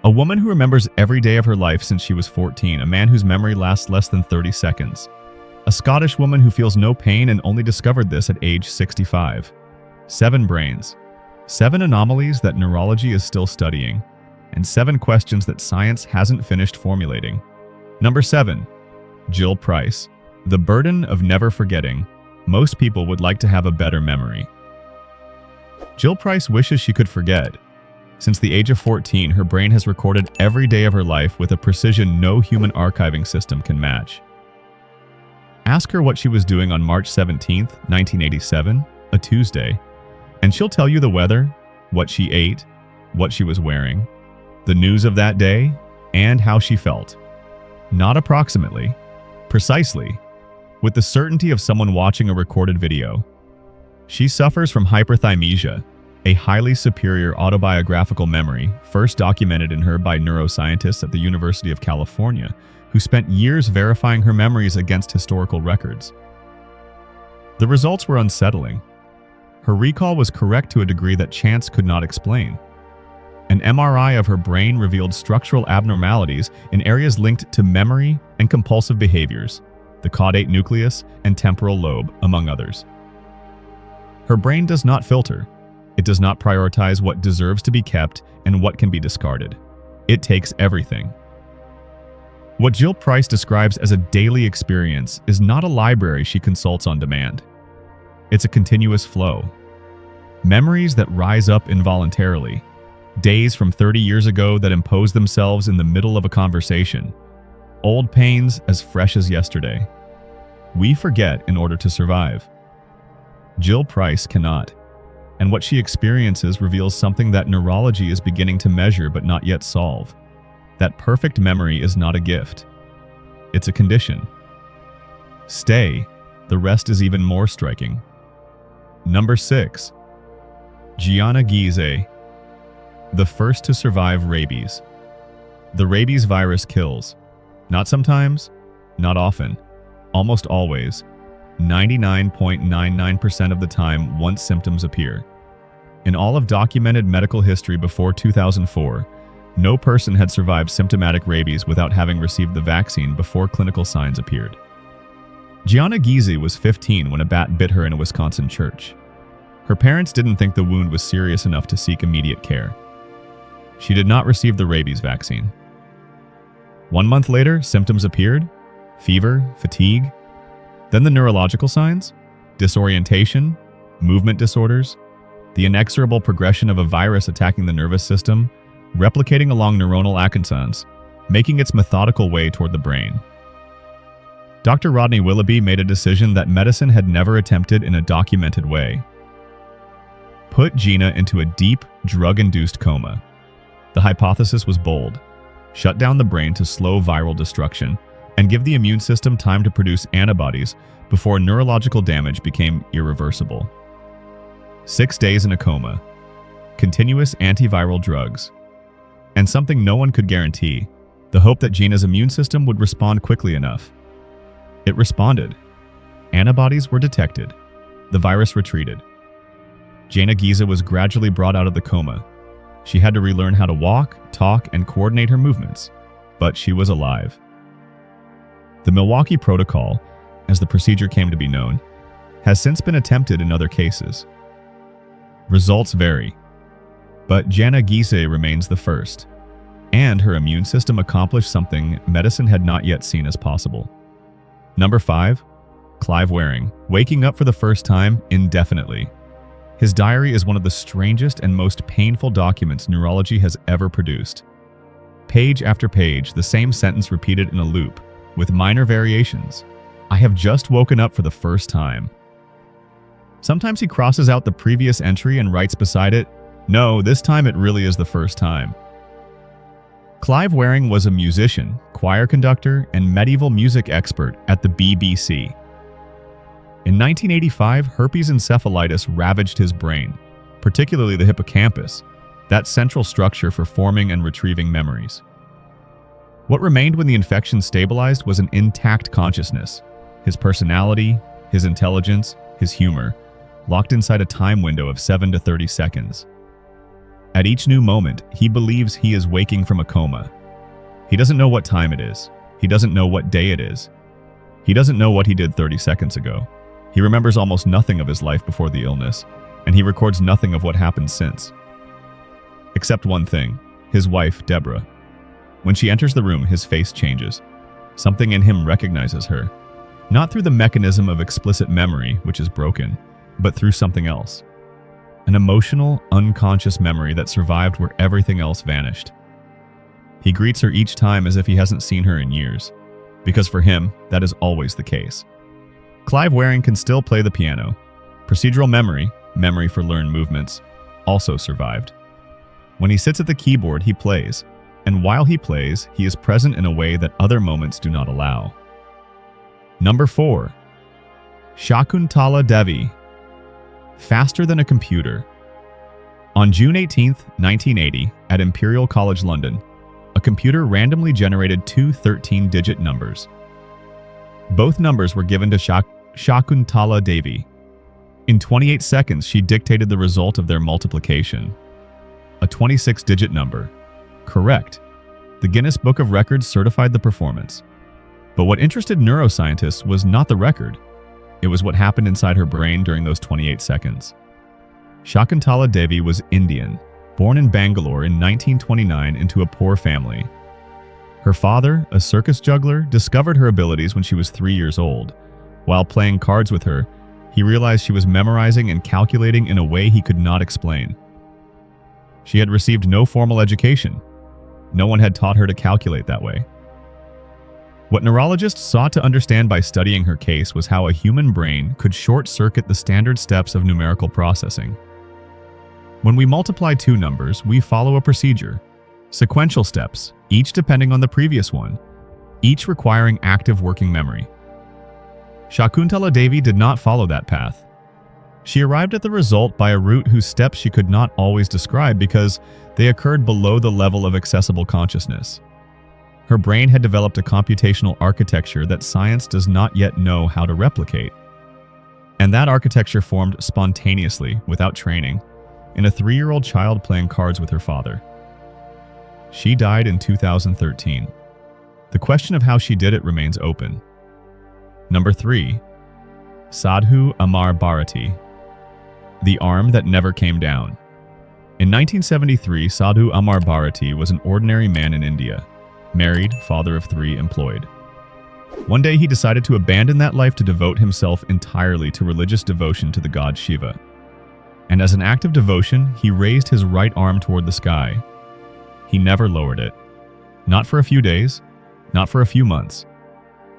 A woman who remembers every day of her life since she was 14, a man whose memory lasts less than 30 seconds. A Scottish woman who feels no pain and only discovered this at age 65. 7 brains. 7 anomalies that neurology is still studying. And 7 questions that science hasn't finished formulating. Number 7. Jill Price. The burden of never forgetting. Most people would like to have a better memory. Jill Price wishes she could forget. Since the age of 14, her brain has recorded every day of her life with a precision no human archiving system can match. Ask her what she was doing on March 17, 1987, a Tuesday, and she'll tell you the weather, what she ate, what she was wearing, the news of that day, and how she felt. Not approximately, precisely, with the certainty of someone watching a recorded video. She suffers from hyperthymesia, a highly superior autobiographical memory first documented in her by neuroscientists at the University of California, who spent years verifying her memories against historical records. The results were unsettling. Her recall was correct to a degree that chance could not explain. An MRI of her brain revealed structural abnormalities in areas linked to memory and compulsive behaviors, the caudate nucleus and temporal lobe, among others. Her brain does not filter. It does not prioritize what deserves to be kept and what can be discarded. It takes everything. What Jill Price describes as a daily experience is not a library she consults on demand. It's a continuous flow. Memories that rise up involuntarily. Days from 30 years ago that impose themselves in the middle of a conversation. Old pains as fresh as yesterday. We forget in order to survive. Jill Price cannot. And what she experiences reveals something that neurology is beginning to measure but not yet solve. That perfect memory is not a gift. It's a condition. Stay. The rest is even more striking. Number 6. Gianna Giese. The first to survive rabies. The rabies virus kills. Not sometimes, not often, almost always. 99.99% of the time once symptoms appear. In all of documented medical history before 2004, no person had survived symptomatic rabies without having received the vaccine before clinical signs appeared. Gianna Giese was 15 when a bat bit her in a Wisconsin church. Her parents didn't think the wound was serious enough to seek immediate care. She did not receive the rabies vaccine. 1 month later, symptoms appeared: fever, fatigue. Then the neurological signs: disorientation, movement disorders, the inexorable progression of a virus attacking the nervous system, replicating along neuronal axons, making its methodical way toward the brain. Dr. Rodney Willoughby made a decision that medicine had never attempted in a documented way. Put Gina into a deep, drug-induced coma. The hypothesis was bold: shut down the brain to slow viral destruction and give the immune system time to produce antibodies before neurological damage became irreversible. 6 days in a coma, continuous antiviral drugs, and something no one could guarantee: the hope that Gina's immune system would respond quickly enough. It responded. Antibodies were detected. The virus retreated. Gianna Giese was gradually brought out of the coma. She had to relearn how to walk, talk, and coordinate her movements, but she was alive. The Milwaukee Protocol, as the procedure came to be known, has since been attempted in other cases. Results vary, but Gianna Giese remains the first, and her immune system accomplished something medicine had not yet seen as possible. Number 5. Clive Waring, waking up for the first time indefinitely. His diary is one of the strangest and most painful documents neurology has ever produced. Page after page, the same sentence repeated in a loop, with minor variations. I have just woken up for the first time. Sometimes he crosses out the previous entry and writes beside it, no, this time it really is the first time. Clive Waring was a musician, choir conductor, and medieval music expert at the BBC. In 1985, herpes encephalitis ravaged his brain, particularly the hippocampus, that central structure for forming and retrieving memories. What remained when the infection stabilized was an intact consciousness, his personality, his intelligence, his humor, locked inside a time window of 7 to 30 seconds. At each new moment, he believes he is waking from a coma. He doesn't know what time it is. He doesn't know what day it is. He doesn't know what he did 30 seconds ago. He remembers almost nothing of his life before the illness, and he records nothing of what happened since. Except one thing, his wife, Deborah. When she enters the room, his face changes. Something in him recognizes her, not through the mechanism of explicit memory, which is broken, but through something else. An emotional, unconscious memory that survived where everything else vanished. He greets her each time as if he hasn't seen her in years, because for him, that is always the case. Clive Waring can still play the piano. Procedural memory, memory for learned movements, also survived. When he sits at the keyboard, he plays, and while he plays, he is present in a way that other moments do not allow. Number 4. Shakuntala Devi. Faster than a computer. On June 18, 1980, at Imperial College London, a computer randomly generated two 13-digit numbers. Both numbers were given to Shakuntala Devi. In 28 seconds, she dictated the result of their multiplication. A 26-digit number. Correct. The Guinness Book of Records certified the performance. But what interested neuroscientists was not the record. It was what happened inside her brain during those 28 seconds. Shakuntala Devi was Indian, born in Bangalore in 1929 into a poor family. Her father, a circus juggler, discovered her abilities when she was 3 years old. While playing cards with her, he realized she was memorizing and calculating in a way he could not explain. She had received no formal education. No one had taught her to calculate that way. What neurologists sought to understand by studying her case was how a human brain could short-circuit the standard steps of numerical processing. When we multiply two numbers, we follow a procedure. Sequential steps, each depending on the previous one, each requiring active working memory. Shakuntala Devi did not follow that path. She arrived at the result by a route whose steps she could not always describe because they occurred below the level of accessible consciousness. Her brain had developed a computational architecture that science does not yet know how to replicate. And that architecture formed spontaneously, without training, in a 3-year-old child playing cards with her father. She died in 2013. The question of how she did it remains open. Number 3. Sadhu Amar Bharati. The arm that never came down. In 1973, Sadhu Amar Bharati was an ordinary man in India. Married, father of 3, employed. One day he decided to abandon that life to devote himself entirely to religious devotion to the god Shiva. And as an act of devotion, he raised his right arm toward the sky. He never lowered it. Not for a few days, not for a few months.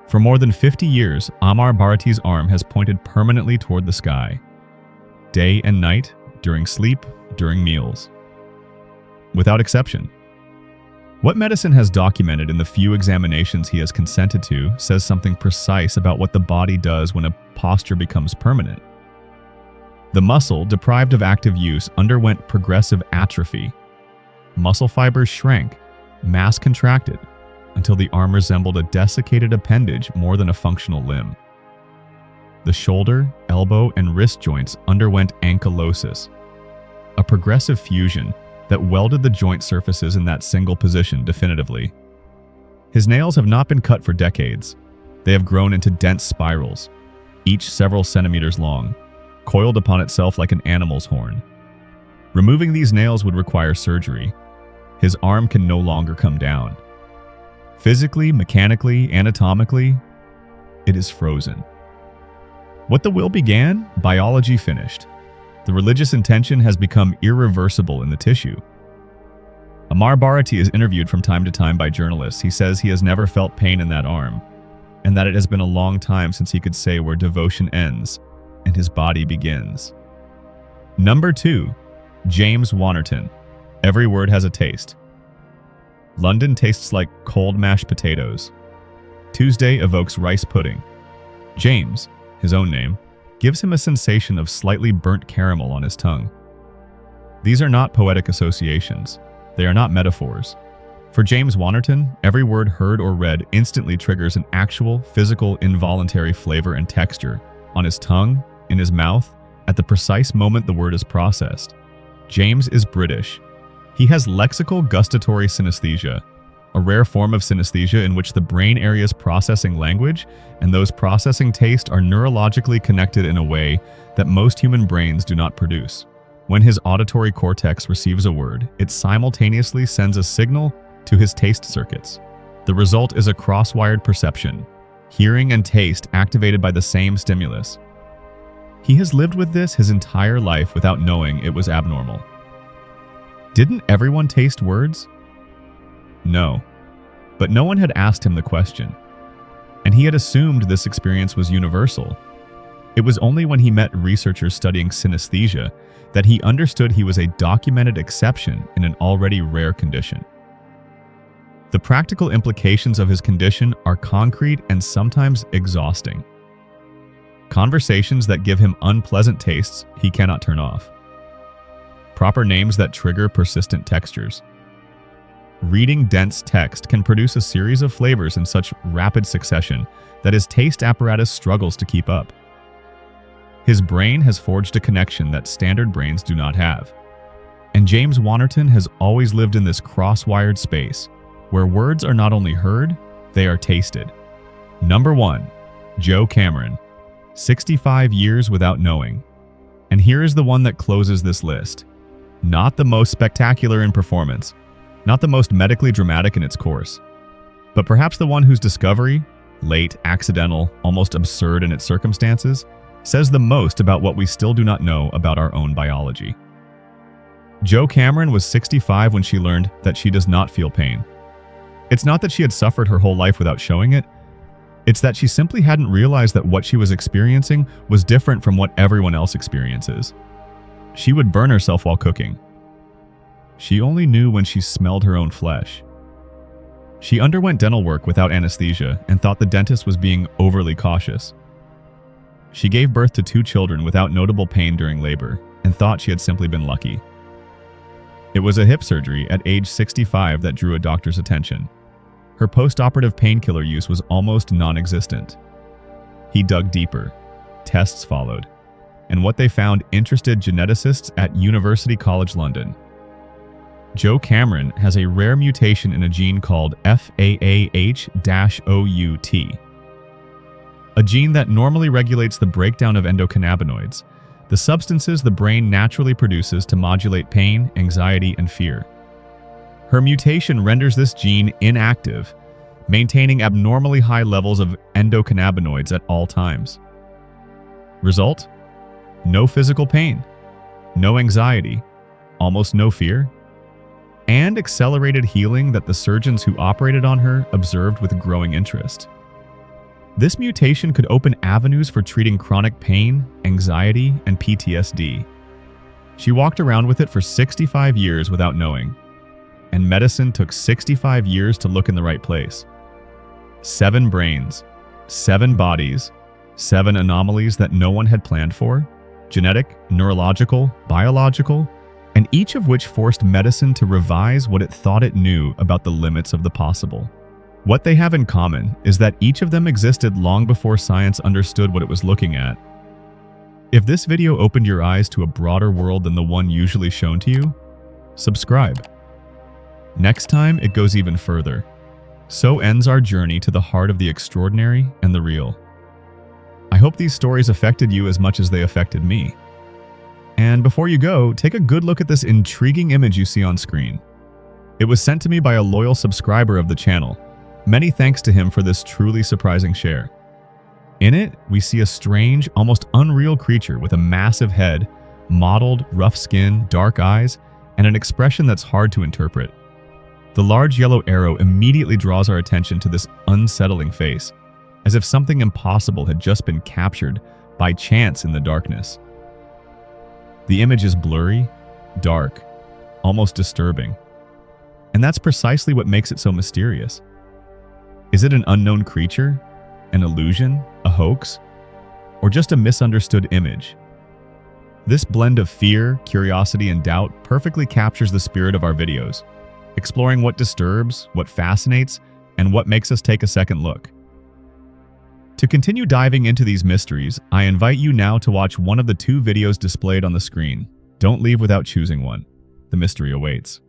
For more than 50 years, Amar Bharati's arm has pointed permanently toward the sky. Day and night, during sleep, during meals. Without exception. What medicine has documented in the few examinations he has consented to says something precise about what the body does when a posture becomes permanent. The muscle, deprived of active use, underwent progressive atrophy. Muscle fibers shrank, mass contracted, until the arm resembled a desiccated appendage more than a functional limb. The shoulder, elbow, and wrist joints underwent ankylosis, a progressive fusion that welded the joint surfaces in that single position definitively. His nails have not been cut for decades. They have grown into dense spirals, each several centimeters long, coiled upon itself like an animal's horn. Removing these nails would require surgery. His arm can no longer come down. Physically, mechanically, anatomically, it is frozen. What the will began, biology finished. The religious intention has become irreversible in the tissue. Amar Bharati is interviewed from time to time by journalists. He says he has never felt pain in that arm, and that it has been a long time since he could say where devotion ends and his body begins. Number 2. James Wannerton. Every word has a taste. London tastes like cold mashed potatoes. Tuesday evokes rice pudding. James, his own name, gives him a sensation of slightly burnt caramel on his tongue. These are not poetic associations. They are not metaphors. For James Wannerton, every word heard or read instantly triggers an actual, physical, involuntary flavor and texture on his tongue, in his mouth, at the precise moment the word is processed. James is British. He has lexical gustatory synesthesia, a rare form of synesthesia in which the brain areas processing language and those processing taste are neurologically connected in a way that most human brains do not produce. When his auditory cortex receives a word, it simultaneously sends a signal to his taste circuits. The result is a cross-wired perception, hearing and taste activated by the same stimulus. He has lived with this his entire life without knowing it was abnormal. Didn't everyone taste words? No, but no one had asked him the question, and he had assumed this experience was universal. It was only when he met researchers studying synesthesia that he understood he was a documented exception in an already rare condition. The practical implications of his condition are concrete and sometimes exhausting. Conversations that give him unpleasant tastes he cannot turn off. Proper names that trigger persistent textures. Reading dense text can produce a series of flavors in such rapid succession that his taste apparatus struggles to keep up. His brain has forged a connection that standard brains do not have. And James Wannerton has always lived in this cross-wired space, where words are not only heard, they are tasted. Number 1. Joe Cameron, 65 years without knowing. And here is the one that closes this list. Not the most spectacular in performance, not the most medically dramatic in its course, but perhaps the one whose discovery, late, accidental, almost absurd in its circumstances, says the most about what we still do not know about our own biology. Joe Cameron was 65 when she learned that she does not feel pain. It's not that she had suffered her whole life without showing it. It's that she simply hadn't realized that what she was experiencing was different from what everyone else experiences. She would burn herself while cooking. She only knew when she smelled her own flesh. She underwent dental work without anesthesia and thought the dentist was being overly cautious. She gave birth to 2 children without notable pain during labor and thought she had simply been lucky. It was a hip surgery at age 65 that drew a doctor's attention. Her post-operative painkiller use was almost non-existent. He dug deeper. Tests followed. And what they found interested geneticists at University College London. Joe Cameron has a rare mutation in a gene called FAAH-OUT, a gene that normally regulates the breakdown of endocannabinoids, the substances the brain naturally produces to modulate pain, anxiety, and fear. Her mutation renders this gene inactive, maintaining abnormally high levels of endocannabinoids at all times. Result? No physical pain, no anxiety, almost no fear, and accelerated healing that the surgeons who operated on her observed with growing interest. This mutation could open avenues for treating chronic pain, anxiety, and PTSD. She walked around with it for 65 years without knowing, and medicine took 65 years to look in the right place. 7 brains, 7 bodies, 7 anomalies that no one had planned for, genetic, neurological, biological, and each of which forced medicine to revise what it thought it knew about the limits of the possible. What they have in common is that each of them existed long before science understood what it was looking at. If this video opened your eyes to a broader world than the one usually shown to you, subscribe. Next time, it goes even further. So ends our journey to the heart of the extraordinary and the real. I hope these stories affected you as much as they affected me. And before you go, take a good look at this intriguing image you see on screen. It was sent to me by a loyal subscriber of the channel. Many thanks to him for this truly surprising share. In it, we see a strange, almost unreal creature with a massive head, mottled, rough skin, dark eyes, and an expression that's hard to interpret. The large yellow arrow immediately draws our attention to this unsettling face, as if something impossible had just been captured by chance in the darkness. The image is blurry, dark, almost disturbing. And that's precisely what makes it so mysterious. Is it an unknown creature, an illusion, a hoax, or just a misunderstood image? This blend of fear, curiosity, and doubt perfectly captures the spirit of our videos, exploring what disturbs, what fascinates, and what makes us take a second look. To continue diving into these mysteries, I invite you now to watch one of the 2 videos displayed on the screen. Don't leave without choosing one. The mystery awaits.